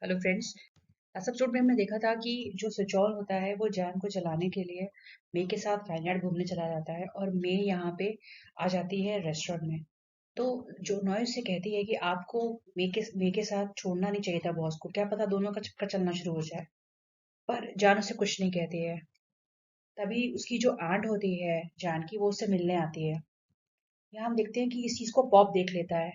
Hello friends. Last episode में हमने देखा था कि जो सिचौल होता है वो जैन को चलाने के लिए मे के साथ वाइनयार्ड घूमने चला जाता है और मे यहाँ पे आ जाती है रेस्टोरेंट में। तो जो नॉय उससे कहती है कि आपको मे के साथ छोड़ना नहीं चाहिए था बॉस को, क्या पता दोनों का चक्कर चलना शुरू हो जाए। पर जान उससे कुछ नहीं कहती है। तभी उसकी जो आंट होती है जान की, वो उससे मिलने आती है। यहाँ हम देखते हैं कि इस चीज को पॉप देख लेता है।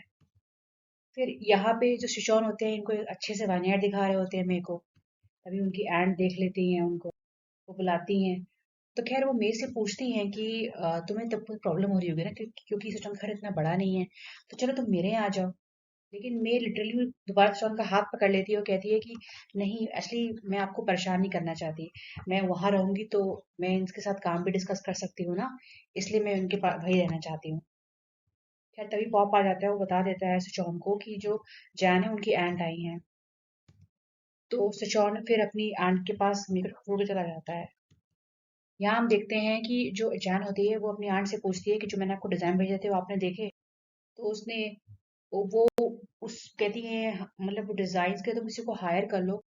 फिर यहाँ पे जो सिचौन होते हैं इनको अच्छे से वाइनयार्ड दिखा रहे होते हैं मे को। तभी उनकी आंट देख लेती हैं उनको, वो बुलाती हैं। तो खैर वो मेरे से पूछती हैं कि तुम्हें तब कोई प्रॉब्लम हो रही होगी ना, क्योंकि सिस्टम घर इतना बड़ा नहीं है, तो चलो तुम मेरे यहाँ आ जाओ। लेकिन मैं लिटरली दोबारा से उनका हाथ पकड़ लेती है और कहती है कि नहीं, एक्चुअली मैं आपको परेशान नहीं करना चाहती। मैं वहां रहूंगी तो मैं इनके साथ काम भी डिस्कस कर सकती हूँ ना, इसलिए मैं उनके पास वही रहना चाहती हूँ। खैर तभी पॉप आ जाता है, वो बता देता है सुचौन को कि जो जैन है उनकी आंट आई हैं। तो सुचौन फिर अपनी आंट के पास मेकर छोड़ के चला जाता है। यहाँ हम देखते हैं कि जो जैन होती है वो अपनी आंट से पूछती है कि जो मैंने आपको डिजाइन भेजे थे वो आपने देखे। तो उसने वो उस कहती है मतलब वो डिजाइन के तुम किसी को हायर कर लो,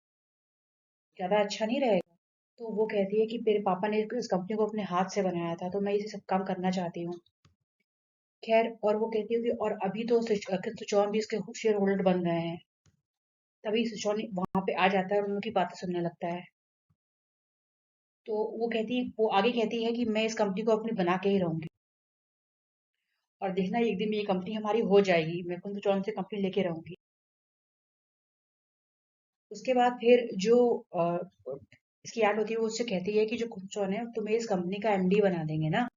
ज्यादा अच्छा नहीं रहेगा। तो वो कहती है कि मेरे पापा ने इस कंपनी को अपने हाथ से बनाया था, तो मैं इसे सब काम करना चाहती हूँ। खैर और वो कहती है कि और अभी तो सुचौन भी इसके शेयर होल्डर बन गए हैं। तभी सुचौन वहां पे आ जाता है और उनकी बातें सुनने लगता है। तो वो आगे कहती है कि मैं इस कंपनी को अपनी बना के ही रहूंगी, और देखना एक दिन ये कंपनी हमारी हो जाएगी, मैं कुंदचौन से कंपनी लेके रहूंगी। उसके बाद फिर जो इसकी ऐड होती है वो उससे कहती है कि जो कुंदचौन है तुम्हें इस कंपनी का एमडी बना देंगे ना।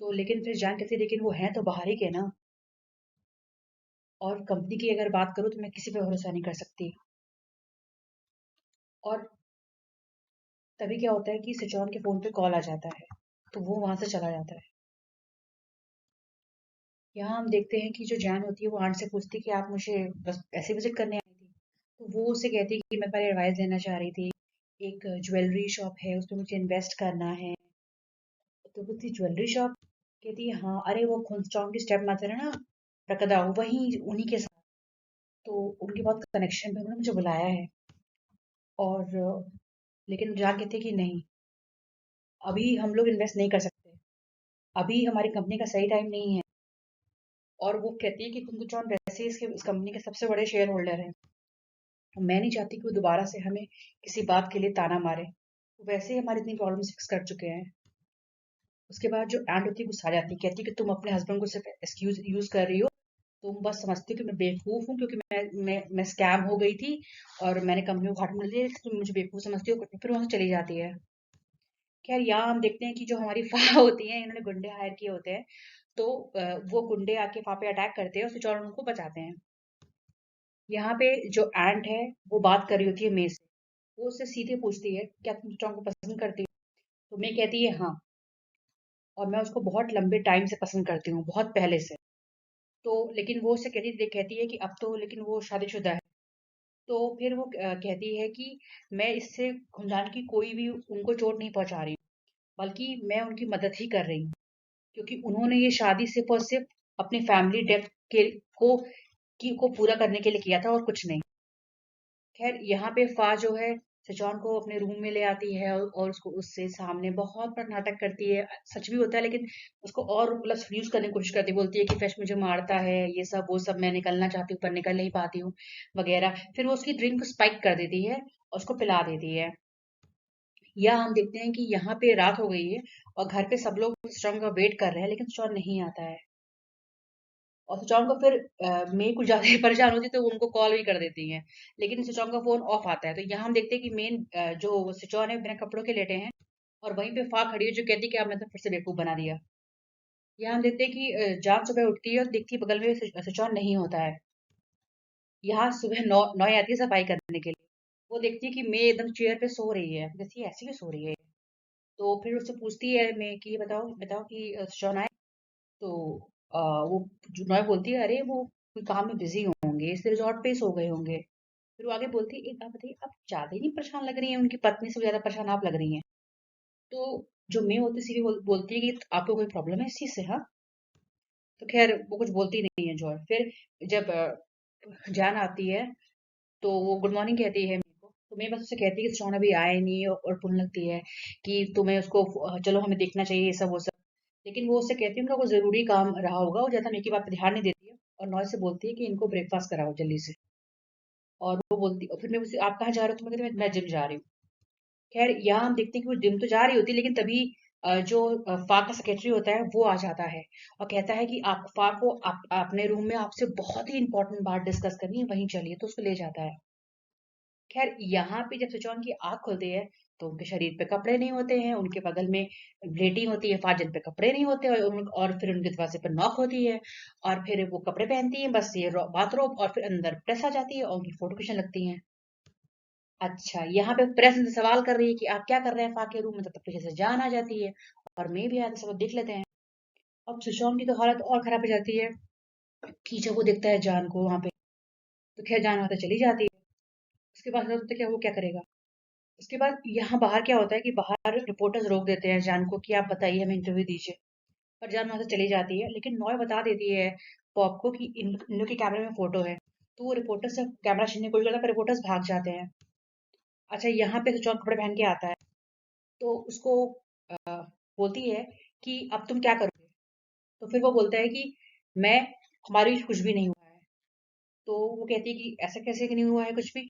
तो लेकिन फिर जान कहती है लेकिन वो है तो बाहर ही के ना, और कंपनी की अगर बात करूँ तो मैं किसी पे भरोसा नहीं कर सकती। और तभी क्या होता है कि सिचौन के फोन पे कॉल आ जाता है, तो वो वहां से चला जाता है। यहाँ हम देखते हैं कि जो जैन होती है वो आंट से पूछती है कि आप मुझे बस ऐसे विजिट करने आई थी। तो वो उसे कहती है कि मैं पहले एडवाइस लेना चाह रही थी, एक ज्वेलरी शॉप है उसमें मुझे इन्वेस्ट करना है। तो वो थी ज्वेलरी शॉप। कहती है हाँ, अरे वो खुंचौन की स्टेप मदर है ना, प्रकदा, वही उन्हीं के साथ। तो उनके बहुत कनेक्शन पे उन्होंने मुझे बुलाया है। और लेकिन जान कहती है कि नहीं, अभी हम लोग इन्वेस्ट नहीं कर सकते, अभी हमारी कंपनी का सही टाइम नहीं है। और वो कहती है कि कुंदचौन वैसे ही इस कंपनी के सबसे बड़े शेयर होल्डर हैं, मैं नहीं चाहती कि वो दोबारा से हमें किसी बात के लिए ताना मारे, वो वैसे ही हमारी इतनी प्रॉब्लम फिक्स कर चुके हैं। उसके बाद जो एंड होती है गुस्सा आ जाती है, कहती है कि तुम अपने हस्बैंड को सिर्फ एक्सक्यूज यूज कर रही हो। तुम बस समझती हो कि मैं बेवकूफ हूँ क्योंकि मैं स्कैम हो गई थी और मैंने कंपनी को घाटा मिल लिया, तुम मुझे बेवकूफ समझती हो, फिर वहां से चली जाती है। खैर यहाँ हम देखते हैं कि जो हमारी फा होती है, इन्होंने गुंडे हायर किए होते हैं। तो वो गुंडे आके वहां पे अटैक करते हैं और सुचौर उनको बचाते हैं। यहाँ पे जो एंट है वो बात कर रही होती है मे से। वो उससे सीधे पूछती है क्या तुम सुचौर को पसंद करती हो। तो मे कहती है हाँ, और मैं उसको बहुत लंबे टाइम से पसंद करती हूँ, बहुत पहले से। तो लेकिन वो उससे कहती है कि अब तो लेकिन वो शादीशुदा है। तो फिर वो कहती है कि मैं इससे खानदान की कोई भी उनको चोट नहीं पहुंचा रही हूँ, बल्कि मैं उनकी मदद ही कर रही हूँ, क्योंकि उन्होंने ये शादी सिर्फ और सिर्फ अपनी फैमिली डेप्थ के को पूरा करने के लिए किया था और कुछ नहीं। खैर यहाँ पे फा जो है सचौन को अपने रूम में ले आती है और उसको उससे सामने बहुत बड़ा नाटक करती है। सच भी होता है लेकिन उसको और मतलब seduce करने की कोशिश करती है, बोलती है कि फ्रेश मुझे मारता है, ये सब वो सब, मैं निकलना चाहती हूँ पर निकल नहीं पाती हूँ वगैरह। फिर वो उसकी ड्रिंक को स्पाइक कर देती है और उसको पिला देती है। या हम देखते हैं कि यहाँ पे रात हो गई है और घर पे सब लोग सुचौन का वेट कर रहे हैं, लेकिन सुचौन नहीं आता है। और सुचौन को फिर मेई कुछ ज्यादा ही परेशान होती है तो वो उनको कॉल भी कर देती हैं। लेकिन सुचौन का फोन ऑफ आता है, तो यहाँ हम देखते हैं कि मेन जो सुचौन है बिना कपड़ों के लेटे हैं, और वहीं पे फा खड़ी है जो कहती है कि अब मैं तो फिर से बेवकूफ बना दिया। यहाँ हम देखते हैं कि जान सुबह उठती है और देखती है बगल में सुचौन नहीं होता है। यहाँ सुबह नौ नौ आती है सफाई करने के लिए। वो देखती है कि मैं एकदम चेयर पे सो रही है, जैसे ये ऐसे क्यों सो रही है। तो फिर उससे पूछती है मैं कि ये बताओ बताओ कि सुचौन आए। तो वो जो नॉय बोलती है अरे वो कोई काम में बिजी होंगे, इस रिजॉर्ट पे ही सो गए होंगे। फिर वो आगे बोलती है एक बात बताइए, आप ज्यादा ही नहीं परेशान लग रही हैं, उनकी पत्नी से ज्यादा परेशान आप लग रही हैं। तो जो मैं होती सीधी बोलती है कि आपको कोई प्रॉब्लम है इस चीज से, हाँ। तो खैर वो कुछ बोलती नहीं है जॉय। फिर जब जान आती है तो वो गुड मॉर्निंग कहती है मेरे को, तो मैं बस उससे कहती है कि सुशांत अभी आए नहीं, और बोलने लगती है कि तुम्हें उसको चलो हमें देखना चाहिए ये सब वो सब। लेकिन वो उससे कहती है उनका कोई ज़रूरी काम रहा होगा, वो ज़्यादा मेरे की बात पे ध्यान नहीं देती है, और नॉय से बोलती है कि इनको ब्रेकफ़ास्ट कराओ जल्दी से। और वो बोलती, और फिर मैं उससे, आप कहाँ जा रहे हो? तो मैं कहती मैं जिम जा रही हूँ। खैर यहाँ हम देखते हैं कि वो जिम तो जा रही होती है, लेकिन तभी जो फाक का सेक्रेटरी होता है वो आ जाता है और कहता है कि आप फाक को अपने रूम में आपसे बहुत ही इंपॉर्टेंट बात डिस्कस करनी है, वहीं चलिए, तो उसको ले जाता है। खैर यहाँ पे जब सुचौन की आँख खुलती है तो उनके शरीर पे कपड़े नहीं होते हैं, उनके बगल में ग्लेटिंग होती है फाजन पे कपड़े नहीं होते, और फिर उनके दरवाजे पर नॉक होती है, और फिर वो कपड़े पहनती है बस ये बाथरोब, और फिर अंदर प्रेस आ जाती है और उनकी फोटो खींचने लगती हैं। अच्छा, यहाँ पे प्रेस इनसे सवाल कर रही है कि आप क्या कर रहे हैं फाके रूम में, तब तक पीछे से जान आ जाती है और मैं भी आते सब देख लेते हैं। अब सुशांत की तो हालत और खराब हो जाती है कि जब वो देखता है जान को वहां पे, तो खैर जान वहां से चली जाती है। उसके बाद होता है क्या, वो क्या करेगा? उसके बाद यहाँ बाहर क्या होता है कि बाहर रिपोर्टर्स रोक देते हैं जान को कि आप बताइए, हमें इंटरव्यू दीजिए। और जान वहां से चली जाती है, लेकिन नॉय बता देती है पॉप को कि इन लोग के कैमरे में फोटो है। तो वो रिपोर्टर से कैमरा छीनने की कोशिश करता है, पर रिपोर्टर्स भाग जाते हैं। अच्छा, यहाँ पे सुशांत कपड़े पहन के आता है, तो उसको अ, बोलती है कि अब तुम क्या करोगे? तो फिर वो बोलता है कि मैं, हमारे बीच कुछ भी नहीं हुआ है। तो वो कहती है कि ऐसा कैसे कि नहीं हुआ है कुछ भी?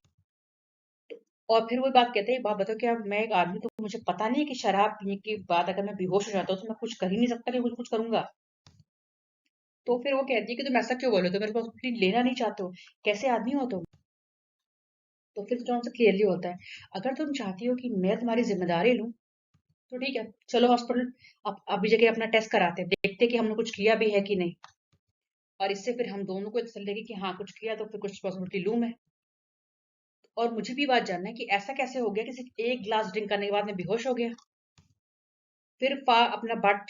और फिर वो बात कहते हैं, बात बताओ, क्या मैं एक आदमी, तो मुझे पता नहीं है कि शराब पीने के बाद अगर मैं बेहोश हो जाता हूँ तो मैं कुछ कर ही नहीं सकता कि कुछ कुछ करूंगा? तो फिर वो कहती है कि तुम ऐसा क्यों बोलो, तो मेरे पास कुछ लेना नहीं चाहते हो, कैसे आदमी हो तुम? तो फिर जॉन से क्लियरली होता है, अगर तुम चाहती हो कि मैं तुम्हारी जिम्मेदारी लूं, तो ठीक है, चलो हॉस्पिटल, अब अभी जगह अपना टेस्ट कराते हैं, देखते हैं कि हमने कुछ किया भी है कि नहीं। और इससे फिर हम दोनों को तसल्ली लगी कि हाँ कुछ किया, तो फिर कुछ रिस्पॉन्सिबिलिटी लूं मैं। और मुझे भी बात जानना है कि ऐसा कैसे हो गया कि सिर्फ एक ग्लास ड्रिंक करने के बाद मैं बेहोश हो गया। फिर फा अपना बात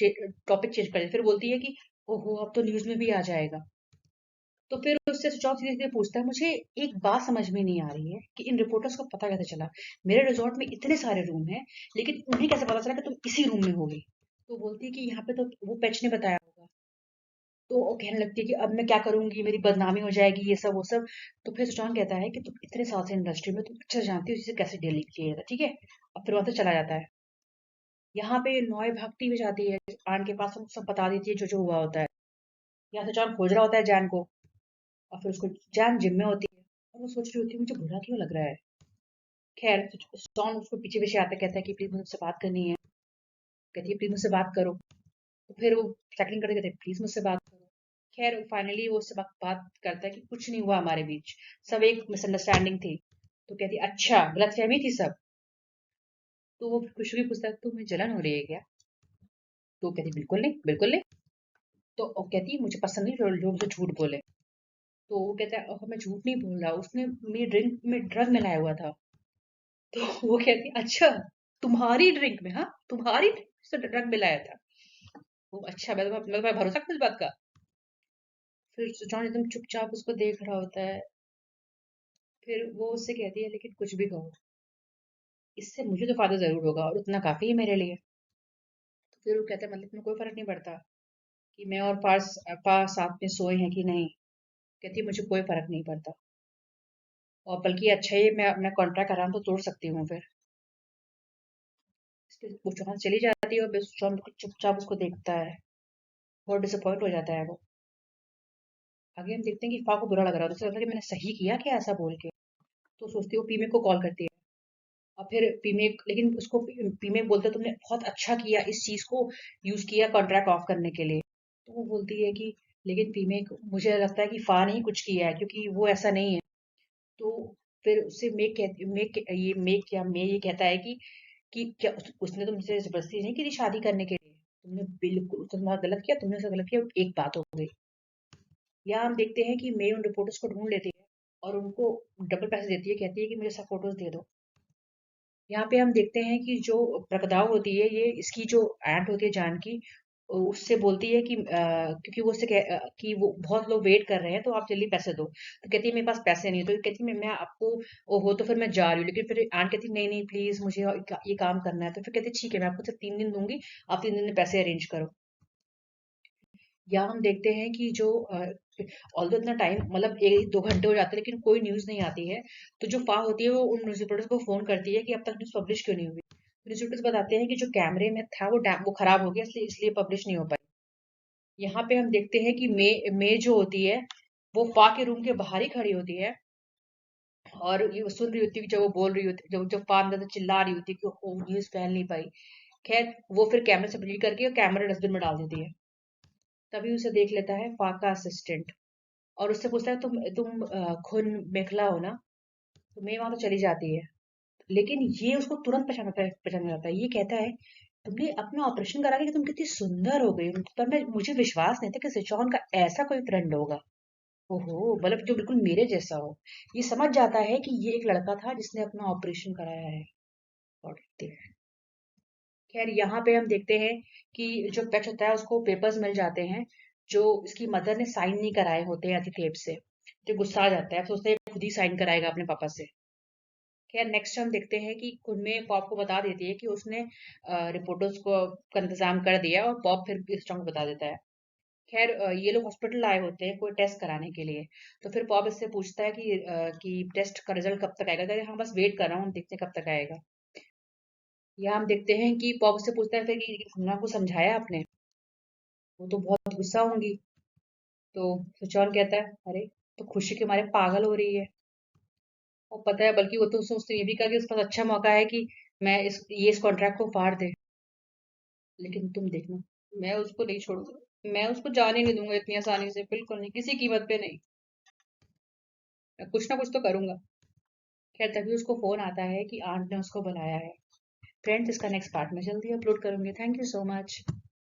टॉपिक चेंज कर, फिर बोलती है कि ओहो अब तो न्यूज में भी आ जाएगा। तो फिर उससे सुशांत सीधे सीधे पूछता है, मुझे एक बात समझ में नहीं आ रही है कि इन रिपोर्टर्स को पता कैसे चला, मेरे रिजॉर्ट में इतने सारे रूम हैं, लेकिन उन्हें कैसे पता चला कि तुम इसी रूम में होगी? तो बोलती है कि यहाँ पे तो वो पेच ने बताया होगा। तो वो कहने लगती है कि अब मैं क्या करूंगी, मेरी बदनामी हो जाएगी, ये सब वो सब। तो फिर सुशांत कहता है कि तुम इतने साल से इंडस्ट्री में, तुम अच्छे से जानती हो इसे कैसे डील किया जाता है, ठीक है? अब फिर वहां से चला जाता है। यहाँ पे नॉय भागती हुई जाती है आन के पास, सब बता देती है जो जो हुआ होता है। यहाँ से जॉन खोज रहा होता है जैन को, और फिर उसको जैन जिम में होती है, और वो सोच रही होती है मुझे बुरा क्यों लग रहा है। खैर जॉन उसको पीछे पीछे आता, कहता है कि प्लीज मुझसे बात करनी है। कहती है प्लीज मुझसे बात करो। तो फिर वो सेकंड करते कहते प्लीज मुझसे बात करो। खैर फाइनली वो उससे बात करता है कि कुछ नहीं हुआ हमारे बीच, सब एक मिसअंडरस्टैंडिंग थी। तो कहती है अच्छा, गलतफहमी थी सब? तो वो कुछ भी पूछता है, तुम्हें जलन हो रही है क्या? तो कहती बिल्कुल नहीं, बिल्कुल नहीं। तो वो कहती मुझे पसंद नहीं जो मुझे झूठ बोले। तो वो कहता है मैं झूठ नहीं बोल रहा, उसने मेरी ड्रिंक में ड्रग मिलाया हुआ था। तो वो कहती अच्छा, तुम्हारी ड्रिंक में? हाँ, तुम्हारी ड्रिंक से ड्रग मिलाया था? वो अच्छा, मैं तुम्हें भरोसा करता हूँ इस बात का? फिर जॉन एकदम चुपचाप उसको देख रहा होता है। फिर वो उससे कहती है लेकिन कुछ भी कहो, इससे मुझे तो फायदा जरूर होगा, और उतना काफी है मेरे लिए। तो फिर वो कहता है मतलब तुम्हें कोई फर्क नहीं पड़ता कि मैं और पास साथ में सोए हैं कि नहीं? कहती है मुझे कोई फर्क नहीं पड़ता, और बल्कि अच्छा ही मैं कॉन्ट्रैक्ट आराम तो तोड़ सकती हूँ फिर। वो जॉन चली जाती है और बस जॉन चुपचाप उसको देखता है, बहुत डिसअपॉइंट हो जाता है वो। आगे हम देखते हैं कि फा को बुरा लग रहा है, तो उसे लगता है कि मैंने सही किया क्या ऐसा बोल के। तो सोचती है वो पीमे को कॉल करती है, और फिर पीमे, लेकिन उसको पीमे बोलते तुमने बहुत अच्छा किया इस चीज को यूज किया कॉन्ट्रैक्ट ऑफ करने के लिए। तो वो बोलती है कि लेकिन पीमे मुझे लगता है कि फा ने ही कुछ किया है, क्योंकि वो ऐसा नहीं है। तो फिर उससे मेक ये कहता है कि क्या उसने तुमसे जबरदस्ती नहीं की थी शादी करने के लिए? तुमने बिल्कुल, उसने तुम्हारा गलत किया, तुमने उसका गलत किया, एक बात हो गई। यहाँ हम देखते हैं कि मे उन रिपोर्टर्स को ढूंढ लेती है और उनको डबल पैसे देती है, कहती है कि मुझे सब फोटोज दे दो। यहाँ पे हम देखते हैं कि जो प्रकदाव होती है, ये इसकी जो एंट होती है जान की, उससे बोलती है कि क्योंकि वो कि वो बहुत लोग वेट कर रहे हैं, तो आप जल्दी पैसे दो। तो कहती है मेरे पास पैसे नहीं है, तो कहती है मैं आपको, ओहो, तो फिर मैं जा रही हूँ। लेकिन फिर आंट कहती है नहीं नहीं प्लीज मुझे ये काम करना है। तो फिर कहती है ठीक है, मैं आपको सिर्फ 3 दिन दूंगी, आप 3 दिन में पैसे अरेंज करो। या हम देखते हैं कि जो ऑल्दो इतना टाइम मतलब 1-2 घंटे हो जाते हैं लेकिन कोई न्यूज़ नहीं आती है। तो जो FA होती है वो उन न्यूज़ रिपोर्टर्स को फ़ोन करती है कि अब तक न्यूज़ पब्लिश क्यों नहीं हुई? न्यूज़ रिपोर्टर्स बताते हैं कि जो कैमरे में था वो खराब हो गया इसलिए पब्लिश नहीं हो पाई। यहाँ पे हम देखते हैं कि मे जो होती है वो FA के रूम के बाहर ही खड़ी होती है और ये सुन रही होती है कि जब वो बोल रही होती है, जब FA अंदर से चिल्ला रही होती है कि वो न्यूज़ फैल नहीं पाई। खैर वो फिर कैमरे से डिलीट करके कैमरा डस्टबिन में डाल देती है। तभी उसे देख लेता है FA का असिस्टेंट और उससे पूछता है तुम खुन मेखला हो ना? तो मैं वहां तो चली जाती है लेकिन ये उसको तुरंत पहचान जाता है। ये कहता है तुमने अपना ऑपरेशन करा के तुम कितनी सुंदर हो गई। तब मैं मुझे विश्वास नहीं था कि सिचौन का ऐसा कोई फ्रेंड होगा। ओहो मतलब जो बिल्कुल मेरे जैसा हो। ये समझ जाता है कि ये एक लड़का था जिसने अपना ऑपरेशन कराया है। और खैर यहाँ पे हम देखते हैं कि जो पेच होता है उसको पेपर्स मिल जाते हैं जो इसकी मदर ने साइन नहीं कराए होते हैं अतिथेप से। तो गुस्सा आ जाता है तो उसने खुद ही साइन कराएगा अपने पापा से। खैर नेक्स्ट हम देखते हैं कि खुनमें पॉप को बता देती है कि उसने रिपोर्टर्स को का इंतजाम कर दिया और पॉप फिर स्ट्रॉन्ग को बता देता है। खैर ये लोग हॉस्पिटल आए होते हैं कोई टेस्ट कराने के लिए। तो फिर पॉप इससे पूछता है कि टेस्ट का रिजल्ट कब तक आएगा। कहते हैं, हाँ बस वेट कर रहा हूँ देखते हैं कब तक आएगा। यहाँ हम देखते हैं कि पॉप से पूछता है फिर कि हमना को समझाया आपने। वो तो बहुत गुस्सा होंगी। तो सुचौन कहता है अरे तो खुशी के मारे पागल हो रही है। और पता है बल्कि वो तो सोचते ये भी कहा कि उस पास अच्छा मौका है कि इस कॉन्ट्रैक्ट को फाड़ दे। लेकिन तुम देखना मैं उसको नहीं छोड़ूंगा। मैं उसको जाने नहीं दूंगा इतनी आसानी से बिल्कुल नहीं किसी कीमत पे नहीं। मैं कुछ ना कुछ तो करूंगा। खैर तभी उसको फोन आता है कि आंट ने उसको बुलाया है। फ्रेंड्स इसका नेक्स्ट पार्ट में जल्दी अपलोड करूंगी। Thank you so much.